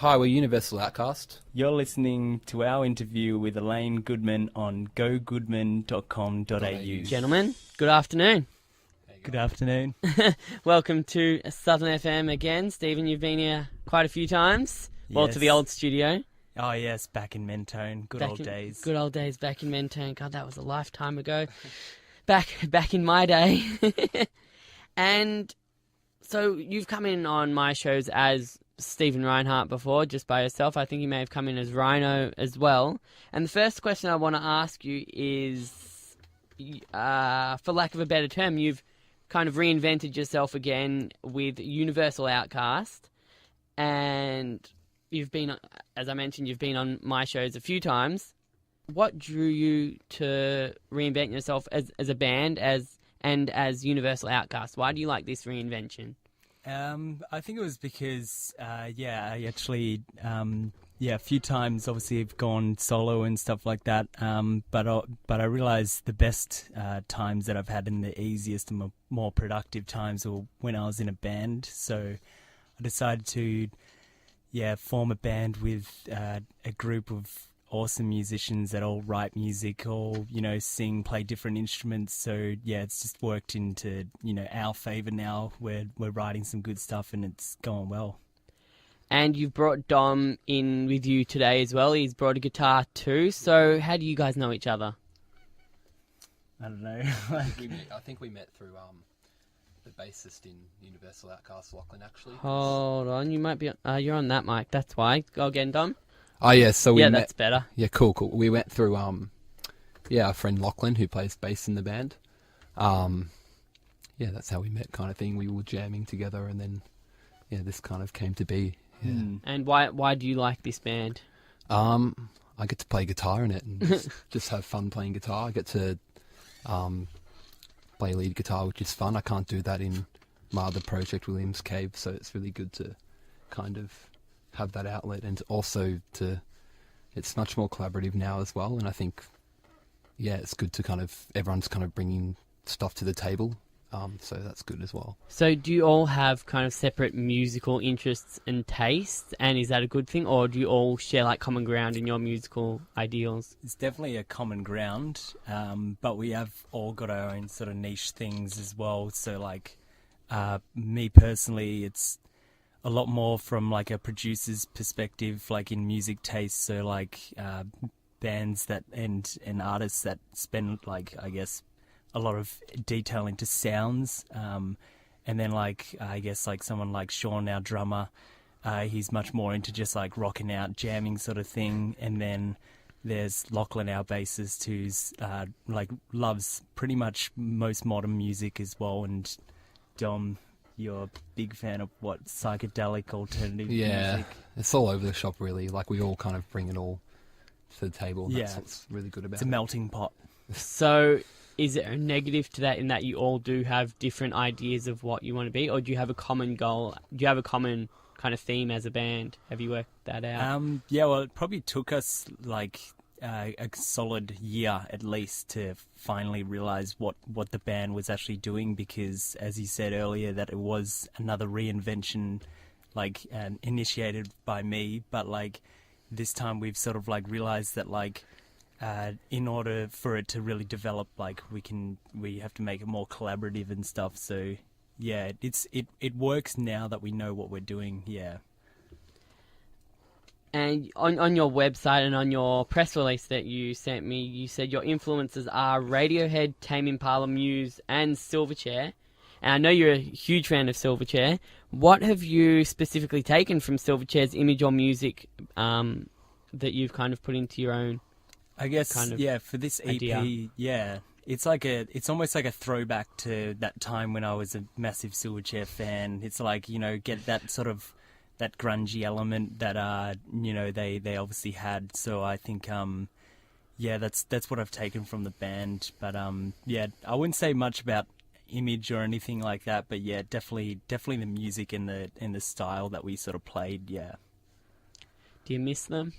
Hi, we're Universal Outcast. You're listening to our interview with Elaine Goodman on gogoodman.com.au. Gentlemen, good afternoon. Good afternoon. Welcome to Southern FM again. Stephen, you've been here quite a few times. Well, Yes. to the old studio. Oh, yes, back in Mentone. Good old days. Good old days back in Mentone. God, that was a lifetime ago. Back in my day. And so you've come in on my shows as Stephen Reinhardt before, just by yourself. I think you may have come in as Rhino as well. And the first question I want to ask you is, for lack of a better term, you've kind of reinvented yourself again with Universal Outcast. And you've been, as I mentioned, you've been on my shows a few times. What drew you to reinvent yourself as a band and as Universal Outcast? Why do you like this reinvention? I think it was because, I actually, a few times obviously have gone solo and stuff like that. But I realised the best times that I've had and the easiest and more productive times were when I was in a band. So I decided to, form a band with a group of awesome musicians that all write music, all, sing, play different instruments. So, it's just worked into, our favour now. We're writing some good stuff and it's going well. And you've brought Dom in with you today as well. He's brought a guitar too. So how do you guys know each other? I don't know. I think we met through the bassist in Universal Outcast, Lachlan, actually. Hold on, you might be. You're on that mic. That's why. Go again, Dom. Oh, yeah, so we met... that's better. Yeah, cool. We went through, our friend Lachlan, who plays bass in the band. That's how we met, kind of thing. We were jamming together, and then, this kind of came to be. Yeah. And why do you like this band? I get to play guitar in it and just have fun playing guitar. I get to play lead guitar, which is fun. I can't do that in my other project, Williams Cave, so it's really good to kind of have that outlet, and also it's much more collaborative now as well. And I think, it's good to everyone's kind of bringing stuff to the table. So that's good as well. So do you all have kind of separate musical interests and tastes, and is that a good thing, or do you all share like common ground in your musical ideals? It's definitely a common ground, but we have all got our own sort of niche things as well. So like me personally, it's a lot more from like a producer's perspective, like in music taste. So like bands that and artists that spend like, I guess, a lot of detail into sounds. And then like, I guess like someone like Sean, our drummer, he's much more into just like rocking out, jamming sort of thing. And then there's Lachlan, our bassist, who's loves pretty much most modern music as well. And Dom, you're a big fan of what, psychedelic alternative music? It's all over the shop really. Like we all kind of bring it all to the table. And that's what's really good about it. It's a melting pot. So is there a negative to that in that you all do have different ideas of what you want to be, or do you have a common goal? Do you have a common kind of theme as a band? Have you worked that out? Well, it probably took us like a solid year at least to finally realise what the band was actually doing, because as you said earlier, that it was another reinvention, like initiated by me, but like this time we've sort of like realised that like in order for it to really develop, like we have to make it more collaborative and stuff. So it works now that we know what we're doing. And on your website and on your press release that you sent me, you said your influences are Radiohead, Tame Impala, Muse, and Silverchair. And I know you're a huge fan of Silverchair. What have you specifically taken from Silverchair's image or music that you've kind of put into your own? I guess, kind of for this EP, idea. it's almost like a throwback to that time when I was a massive Silverchair fan. It's like, get that sort of, that grungy element that, they obviously had. So I think, that's what I've taken from the band. But, I wouldn't say much about image or anything like that, but definitely the music and the style that we sort of played, Do you miss them?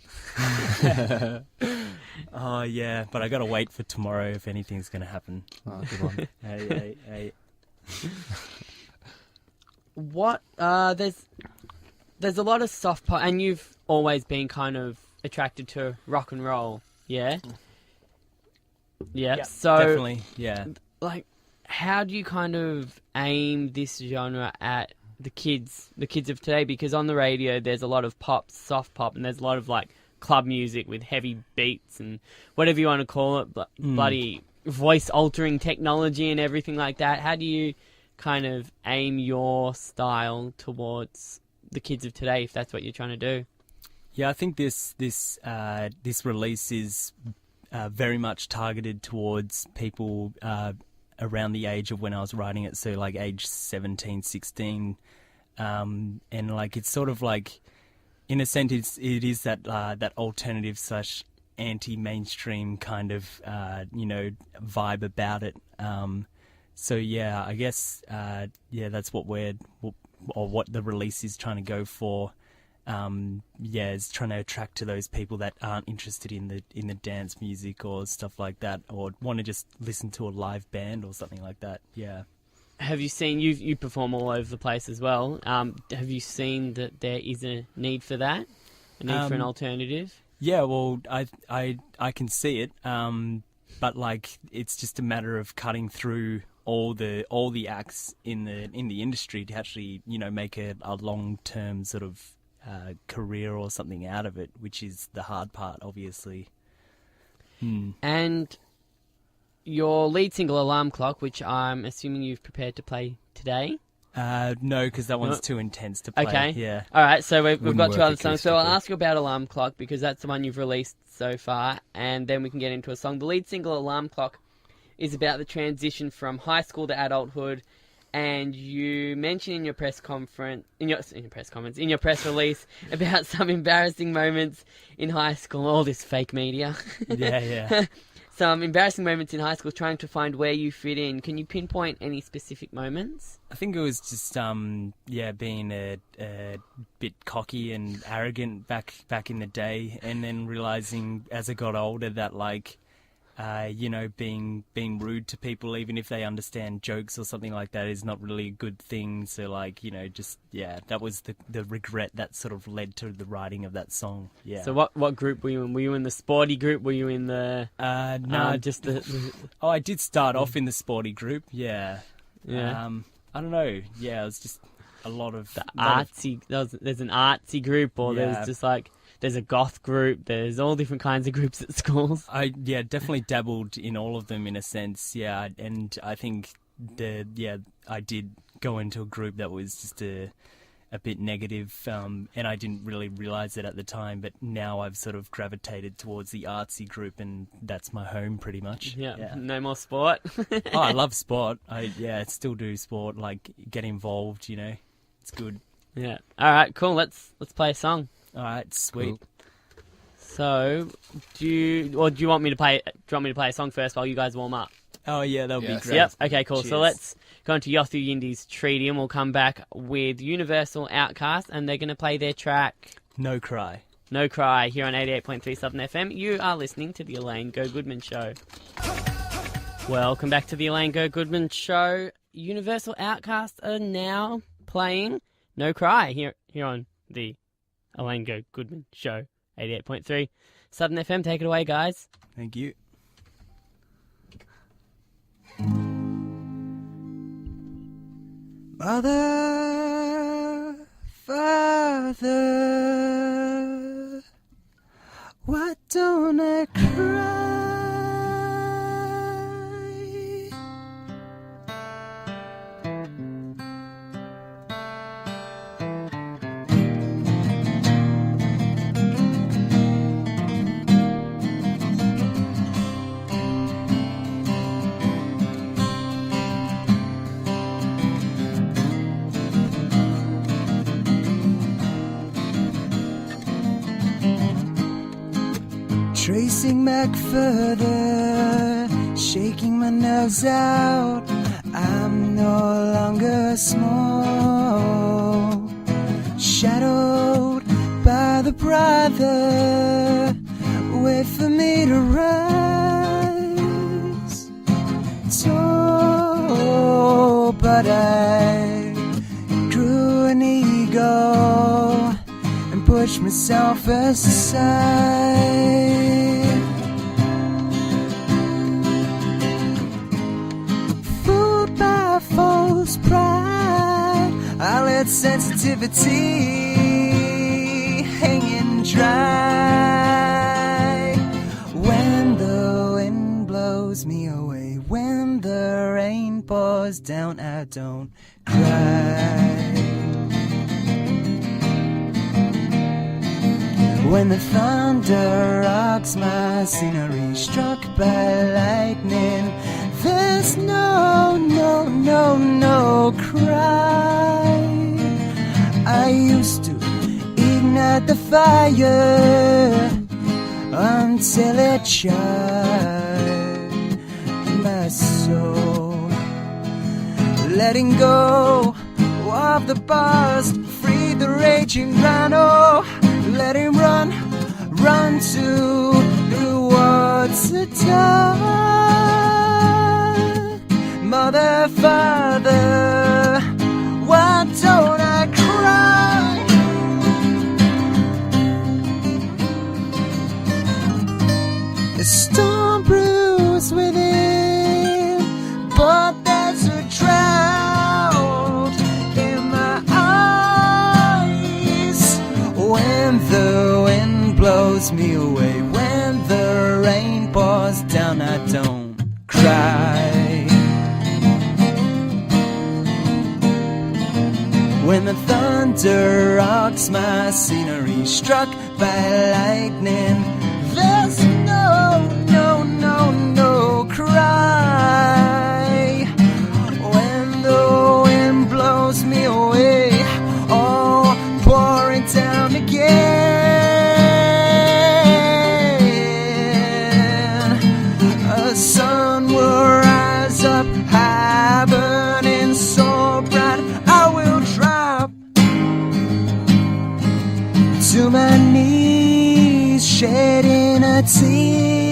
Oh, yeah, but I got to wait for tomorrow if anything's going to happen. Oh, good one. Hey. What, there's there's a lot of soft pop, and you've always been kind of attracted to rock and roll, yeah? Yeah, Yeah, so, definitely, yeah. like, how do you kind of aim this genre at the kids of today? Because on the radio, there's a lot of pop, soft pop, and there's a lot of, like, club music with heavy beats and whatever you want to call it, bloody voice-altering technology and everything like that. How do you kind of aim your style towards the kids of today, if that's what you're trying to do? Yeah, I think this release is very much targeted towards people around the age of when I was writing it, so like age 17, 16, and like it's sort of like, in a sense, it is that that alternative / anti-mainstream kind of vibe about it. So yeah, I guess that's what what the release is trying to go for. Is trying to attract to those people that aren't interested in the dance music or stuff like that, or want to just listen to a live band or something like that. Yeah. Have you seen, you perform all over the place as well? Have you seen that there is a need for that? A need for an alternative? Yeah, well, I can see it, but like it's just a matter of cutting through all the acts in the industry to actually make a long-term sort of career or something out of it, which is the hard part, obviously. And your lead single, Alarm Clock, which I'm assuming you've prepared to play today? No, because that one's too intense to play. Okay. Yeah. All right, so we've got Wouldn't two work other songs. So I'll acoustically. ask you about Alarm Clock, because that's the one you've released so far, and then we can get into a song. The lead single, Alarm Clock, is about the transition from high school to adulthood, and you mentioned in your press release about some embarrassing moments in high school. All this fake media. Yeah. Some embarrassing moments in high school trying to find where you fit in. Can you pinpoint any specific moments? I think it was just being a bit cocky and arrogant back in the day, and then realizing as I got older that being rude to people, even if they understand jokes or something like that, is not really a good thing. So that was the regret that sort of led to the writing of that song. Yeah. So what group were you in? Were you in the sporty group? Were you in the no, just the Oh, I did start off in the sporty group. Yeah. Yeah. I don't know. Yeah, it was just a lot of artsy? There's an artsy group, or Yeah. there's just like there's a goth group. There's all different kinds of groups at schools. I definitely dabbled in all of them in a sense. Yeah, and I think I did go into a group that was just a bit negative, and I didn't really realize it at the time. But now I've sort of gravitated towards the artsy group, and that's my home pretty much. Yeah. No more sport. Oh, I love sport. I still do sport. Like get involved. It's good. Yeah. All right. Cool. Let's play a song. All right, sweet. Cool. So, do you want me to play? Do you want me to play a song first while you guys warm up? Oh yeah, that would Yes. be great. Yep. Okay. Cool. So Cheers. let's go into Yothu Yindi's Treaty, and we'll come back with Universal Outcast, and they're going to play their track No Cry. No Cry here on 88.3 Southern FM. You are listening to the Elaine Gogoodman Show. Welcome back to the Elaine Gogoodman Show. Universal Outcast are now playing No Cry here on the Elaine Gogoodman Show, 88.3 Southern FM. Take it away, guys. Thank you. Mother, Father, why don't I cry? Tracing back further, shaking my nerves out. I'm no longer small, shadowed by the brother. Wait for me to rise. Tall, but I grew an ego. push myself aside. Fooled by false pride, I let sensitivity hanging dry. When the wind blows me away, when the rain pours down, I don't cry. When the thunder rocks my scenery, struck by lightning, there's no cry. I used to ignite the fire until it charred my soul. Letting go of the past, free the raging rhino. Let him run towards the dark. Mother, Father, why don't I cry? The storm brews within, but there's a drought in my eyes. When the wind blows me away, when the rain pours down, I don't cry. When the thunder rocks my scenery, struck by lightning, there's no cry. When the wind blows me away, all pouring down again, a sun will rise up high, burning so bright, I will drop to my knees, shedding a tear.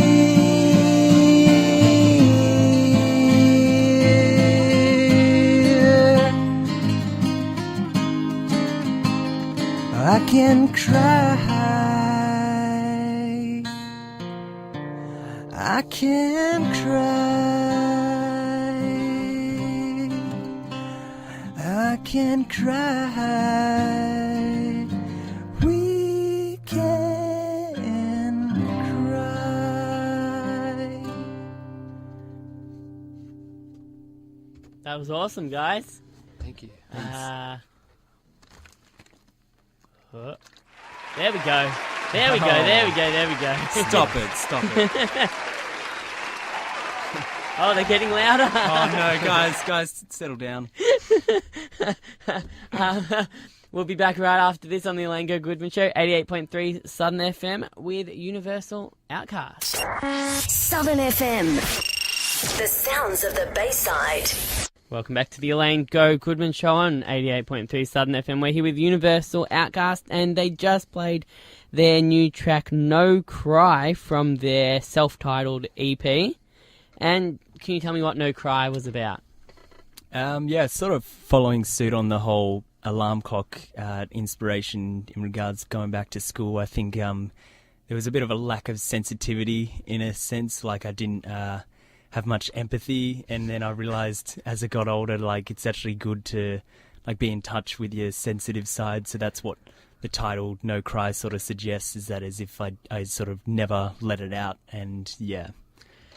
I can cry, I can cry, I can cry, we can cry. That was awesome, guys. Thank you. There we go. There we go. There we go. There we go. Stop it. Oh, they're getting louder. Oh no, guys, settle down. We'll be back right after this on the Elaine Gogoodman Show, 88.3 Southern FM with Universal Outcast. Southern FM. The sounds of the Bayside. Welcome back to the Elaine Gogoodman Show on 88.3 Southern FM. We're here with Universal Outcast, and they just played their new track, No Cry, from their self-titled EP. And can you tell me what No Cry was about? Yeah, sort of following suit on the whole alarm clock inspiration in regards going back to school. I think there was a bit of a lack of sensitivity in a sense, like I didn't have much empathy, and then I realised as I got older, like it's actually good to like be in touch with your sensitive side. So that's what the title No Cry sort of suggests, is that as if I sort of never let it out. And yeah.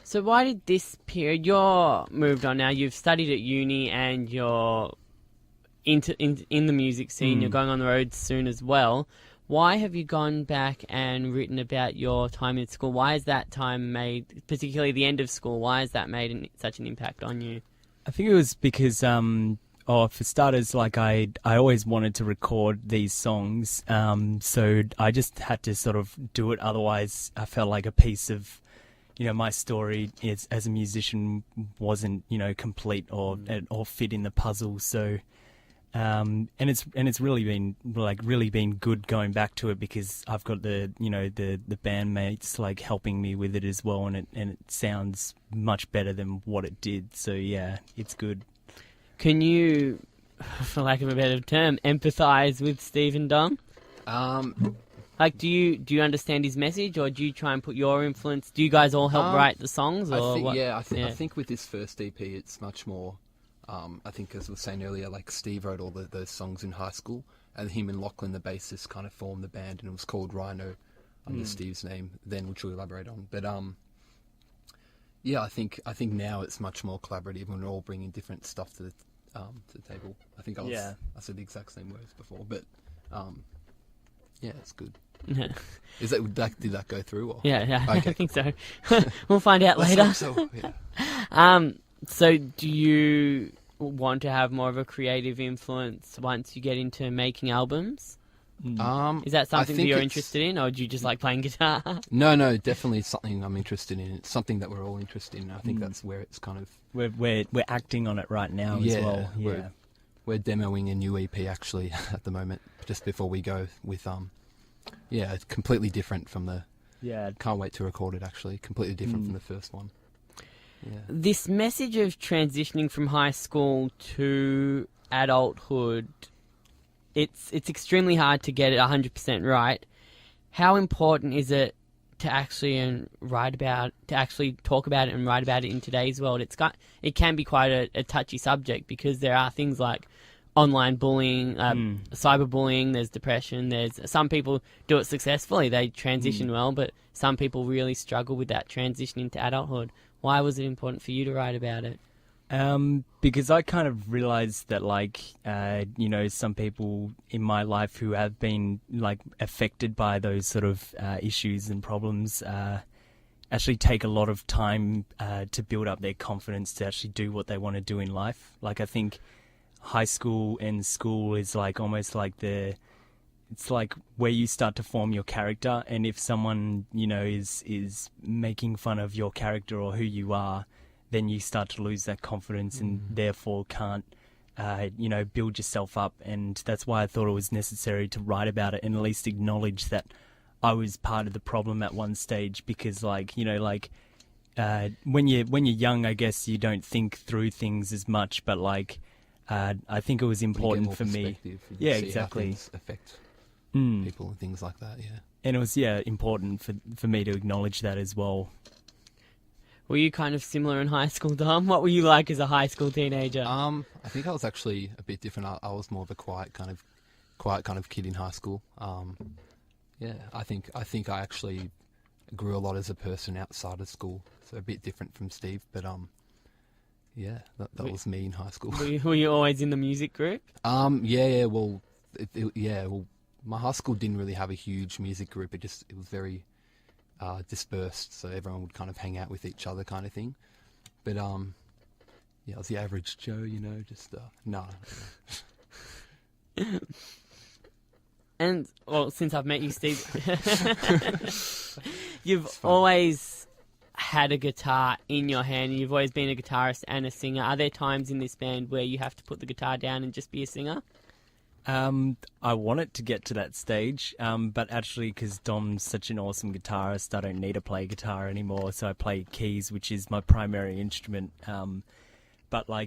So why did this period, you're moved on now, you've studied at uni and you're in the music scene, you're going on the road soon as well. Why have you gone back and written about your time in school? Why has that time made, particularly the end of school, why has that made such an impact on you? I think it was because, for starters, like I always wanted to record these songs, so I just had to sort of do it. Otherwise, I felt like a piece of, my story as a musician wasn't, complete or fit in the puzzle. So. And it's really been good going back to it, because I've got the bandmates like helping me with it as well, and it sounds much better than what it did. So yeah, it's good. Can you, for lack of a better term, empathise with Steve and Dom? Like, do you understand his message, or do you try and put your influence? Do you guys all help write the songs, or I think, what? I think with this first EP, it's much more. I think, as we were saying earlier, like Steve wrote all those songs in high school, and him and Lachlan, the bassist, kind of formed the band, and it was called Rhino under Steve's name. Then, which we'll elaborate on. But yeah, I think now it's much more collaborative, and we're all bringing different stuff to the table. I think I said the exact same words before, but yeah, it's good. Is that did that go through? Or? Yeah, Okay. I think so. We'll find out Let's later. hope so. Yeah. So do you want to have more of a creative influence once you get into making albums? Is that something that you're interested in, or do you just like playing guitar? No, definitely something I'm interested in. It's something that we're all interested in. I think that's where it's kind of We're acting on it right now as well. Yeah. We're demoing a new EP actually at the moment, just before we go with it's completely different from the. Yeah. Can't wait to record it actually. Completely different from the first one. Yeah. This message of transitioning from high school to adulthood, it's extremely hard to get it 100% right. How important is it to actually talk about it and write about it in today's world? It can be quite a touchy subject, because there are things like online bullying, cyberbullying, there's depression, there's some people do it successfully, they transition well, but some people really struggle with that transition into adulthood. Why was it important for you to write about it? Because I kind of realized that, like, some people in my life who have been, like, affected by those sort of issues and problems actually take a lot of time to build up their confidence to actually do what they want to do in life. Like, I think high school and school is, like, almost like it's like where you start to form your character, and if someone, is making fun of your character or who you are, then you start to lose that confidence and therefore can't, build yourself up. And that's why I thought it was necessary to write about it and at least acknowledge that I was part of the problem at one stage, because, when you're young, I guess you don't think through things as much, but I think it was important for me. Yeah, exactly. How things affect people and things like that. Yeah, and it was important for me to acknowledge that as well. Were you kind of similar in high school, Dom? What were you like as a high school teenager? I think I was actually a bit different. I was more of a quiet kind of kid in high school. I think I actually grew a lot as a person outside of school, so a bit different from Steve. But that was me in high school. Were you always in the music group? Yeah. Well, my high school didn't really have a huge music group. It was very dispersed, so everyone would kind of hang out with each other, kind of thing. But I was the average Joe, just no. And well, since I've met you, Steve, you've always had a guitar in your hand, and you've always been a guitarist and a singer. Are there times in this band where you have to put the guitar down and just be a singer? I want it to get to that stage, but actually, because Dom's such an awesome guitarist, I don't need to play guitar anymore, so I play keys, which is my primary instrument. But I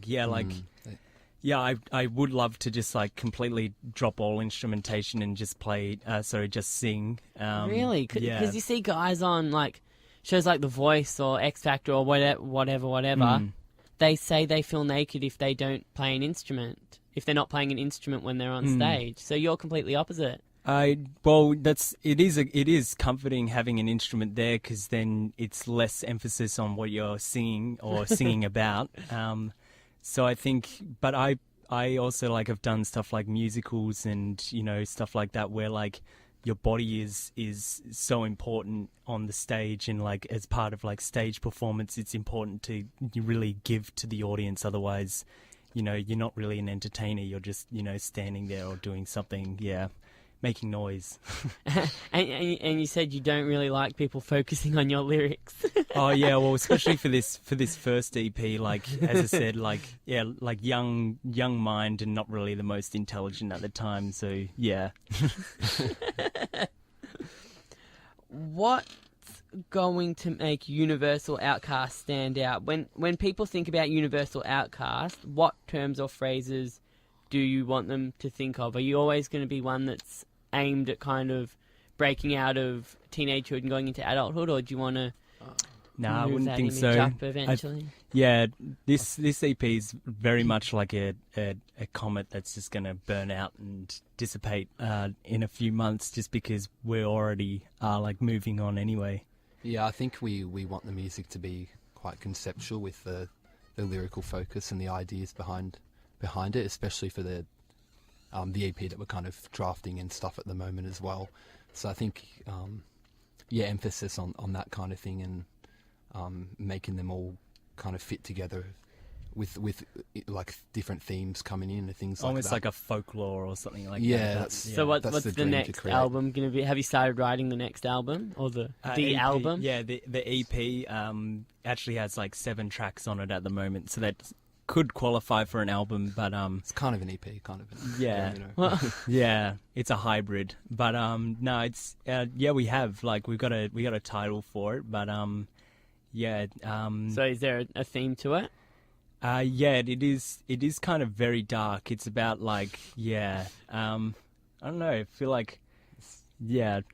would love to just completely drop all instrumentation and just just sing. Really? Because you see guys on shows like The Voice or X Factor or whatever. They say they feel naked if they don't play an instrument, if they're not playing an instrument when they're on stage. So you're completely opposite. It is comforting having an instrument there, because then it's less emphasis on what you're singing or singing about. So I think, but I also have done stuff like musicals and stuff like that, where your body is so important on the stage, and as part of stage performance, it's important to really give to the audience. Otherwise, you're not really an entertainer. You're just standing there or doing something, making noise. and you said you don't really like people focusing on your lyrics. Oh yeah, well, especially for this first EP, as I said, young mind and not really the most intelligent at the time. So yeah. What's going to make Universal Outcast stand out? When people think about Universal Outcast, what terms or phrases do you want them to think of? Are you always going to be one that's aimed at kind of breaking out of teenagehood and going into adulthood, or do you want to No, I move wouldn't that think image so. up eventually? Yeah, this EP is very much like a comet that's just going to burn out and dissipate in a few months, just because we already are like moving on anyway. Yeah, I think we want the music to be quite conceptual with the lyrical focus and the ideas behind it, especially for the EP that we're kind of drafting and stuff at the moment as well. So I think emphasis on that kind of thing, and making them all kind of fit together with like different themes coming in and things like Almost that. like a folklore or something like Yeah, that. that's- So what's the the dream to next create. album going to be? Have you started writing the next album or the EP, album? Yeah, the EP actually has like 7 tracks on it at the moment, so that could qualify for an album, but It's kind of an EP, kind of an, Yeah. you know. Well, yeah, it's a hybrid. But no, it's we have like we got a title for it, but so is there a theme to it? it is kind of very dark. It's about like I don't know. I feel like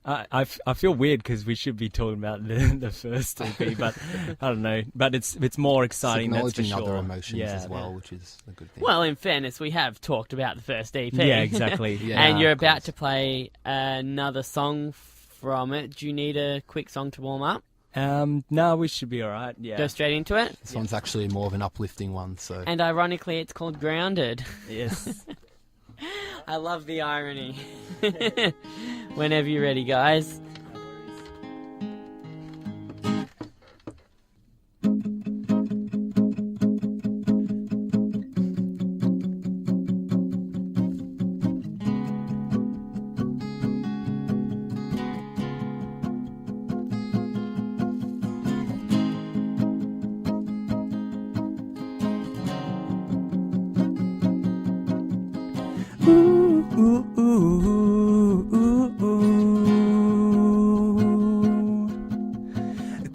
I feel weird because we should be talking about the first EP, but I don't know. But it's more exciting. It's That's for acknowledging sure. other emotions Yeah. as well, which is a good thing. Well, in fairness, we have talked about the first EP. Yeah, exactly. Yeah, And you're of about course. to play another song from it. Do you need a quick song to warm up? No, we should be all right. Yeah. Go straight into it? This one's actually more of an uplifting one, so And ironically, it's called Grounded. Yes. I love the irony. Whenever you're ready, guys.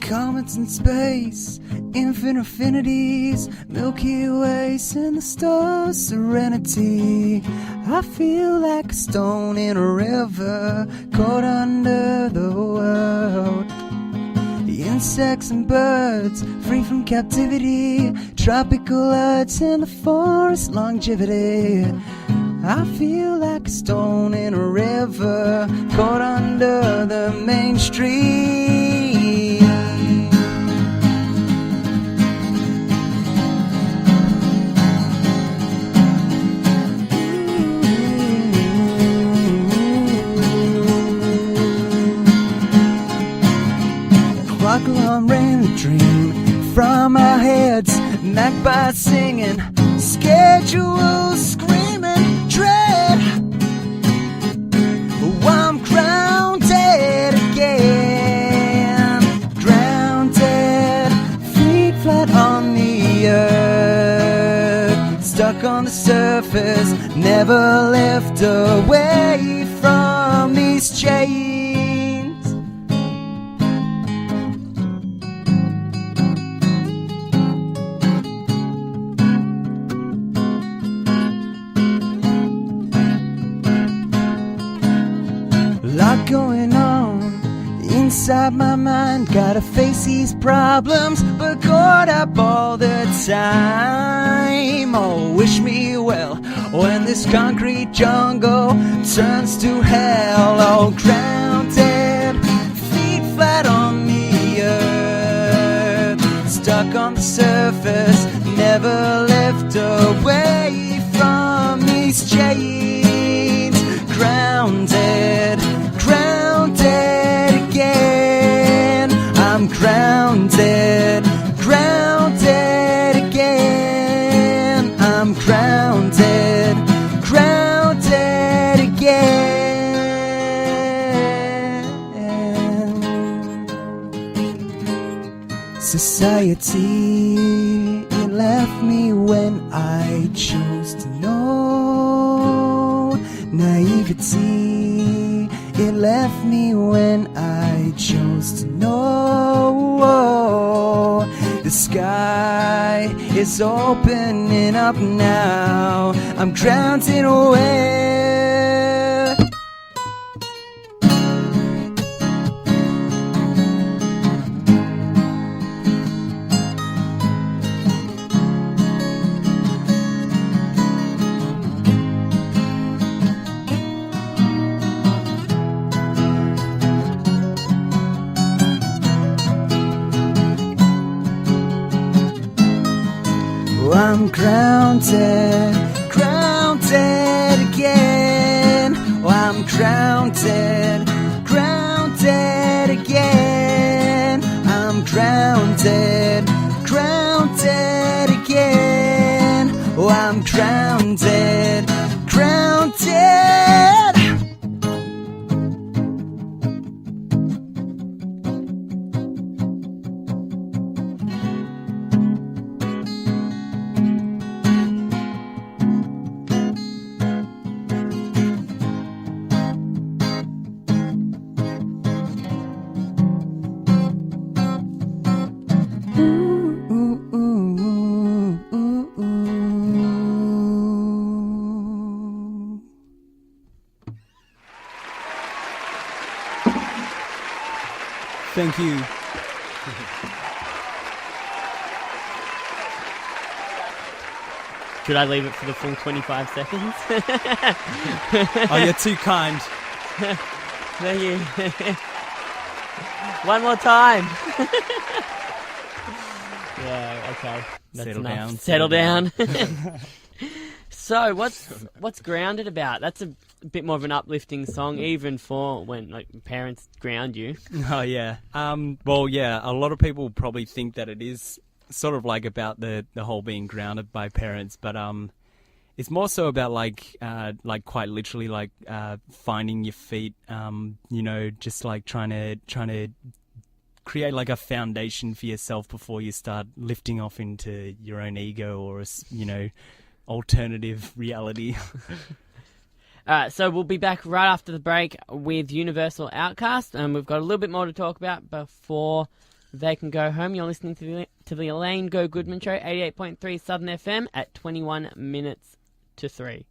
Comets in space, infinite affinities, Milky Ways and the stars' serenity. I feel like a stone in a river, caught under the world. Insects and birds, free from captivity, tropical earths and the forest longevity. I feel like a stone in a river, caught under the main street. Clock alarm ran a dream from our heads, magpies singing, schedules screaming, dread. Oh, I'm grounded again, grounded, feet flat on the earth, stuck on the surface, never lift away from these chains. Lot going on inside my mind. Gotta face these problems, but caught up all the time. Oh, wish me well when this concrete jungle turns to hell. Oh, grounded, feet flat on the earth, stuck on the surface, never lift away from these chains. Grounded, grounded again. I'm grounded, grounded again. I'm grounded, grounded again. Society, it left me when I chose to know. Naivety, it left me when I chose to know. The sky is opening up now. I'm grounded away. I'm grounded, grounded again. Oh, I'm grounded, grounded again. I'm grounded, grounded again. Oh, I'm grounded, grounded. Thank you. Should I leave it for the full 25 seconds? Oh, you're too kind. Thank you. One more time. Yeah, okay. That's Settle enough. down, Settle settle down. So, what's Grounded about? That's a bit more of an uplifting song, even for when like parents ground you. Oh, yeah. Well, yeah, a lot of people probably think that it is sort of like about the whole being grounded by parents, but it's more so about like quite literally like finding your feet, you know, just like trying to create like a foundation for yourself before you start lifting off into your own ego or, you know, alternative reality. Alright, so we'll be back right after the break with Universal Outcast, and we've got a little bit more to talk about before they can go home. You're listening to the Elaine Gogoodman Show, 88.3 Southern FM at 21 minutes to 3.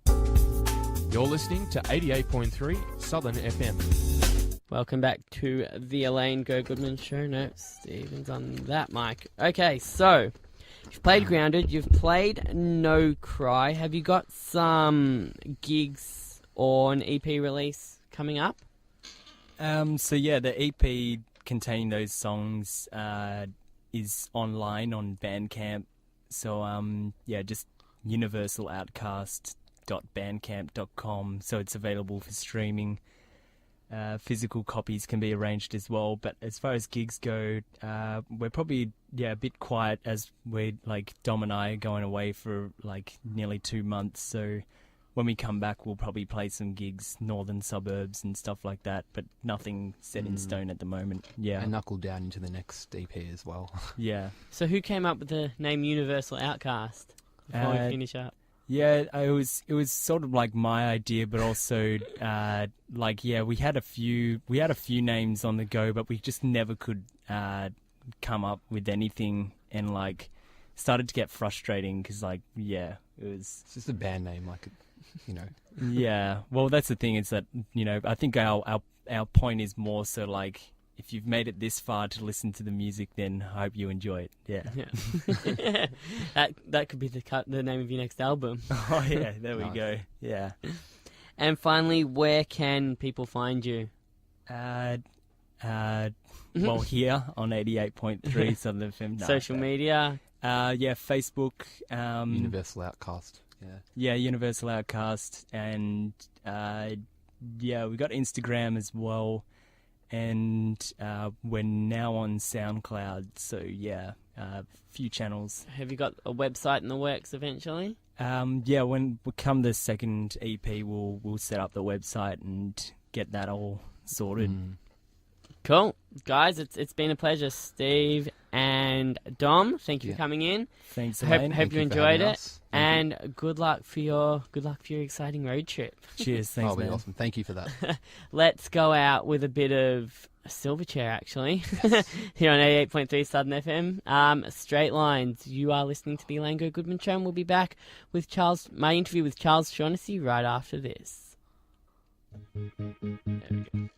You're listening to 88.3 Southern FM. Welcome back to the Elaine Gogoodman Show. No, Stephen's on that mic. Okay, so you've played Grounded, you've played No Cry. Have you got some gigs or an EP release coming up? So yeah, the EP containing those songs is online on Bandcamp. So yeah, just universaloutcast.bandcamp.com. So it's available for streaming. Physical copies can be arranged as well. But as far as gigs go, we're probably a bit quiet as we're like Dom and I are going away for like nearly 2 months. So when we come back, we'll probably play some gigs, northern suburbs and stuff like that, but nothing set in stone at the moment. Yeah. And knuckle down into the next EP as well. Yeah. So who came up with the name Universal Outcast before we finish up? Yeah, it was sort of like my idea, but also like we had a few names on the go, but we just never could come up with anything, and like started to get frustrating because it was It's just a band name, like, you know. Yeah. Well, that's the thing, is that, you know, I think our point is more so like, if you've made it this far to listen to the music, then I hope you enjoy it. Yeah. that could be the name of your next album. Oh yeah, there we go. Yeah. And finally, where can people find you? Well, here on 88.3 Southern FM. Social media. Yeah, Facebook. Universal Outcast. Yeah, Universal Outcast, and we got Instagram as well, and we're now on SoundCloud. So yeah, few channels. Have you got a website in the works eventually? Yeah, when we come the second EP, we'll set up the website and get that all sorted. Cool. Guys, it's been a pleasure. Steve and Dom, thank you for coming in. Thanks, Elaine. Hope you enjoyed it. And good luck for your exciting road trip. Cheers, thanks, man. Awesome. Thank you for that. Let's go out with a bit of Silverchair, actually, here on 88.3 Southern FM. Straight Lines. You are listening to the Elaine Gogoodman Show, and we'll be back with my interview with Charles Shaughnessy right after this. There we go.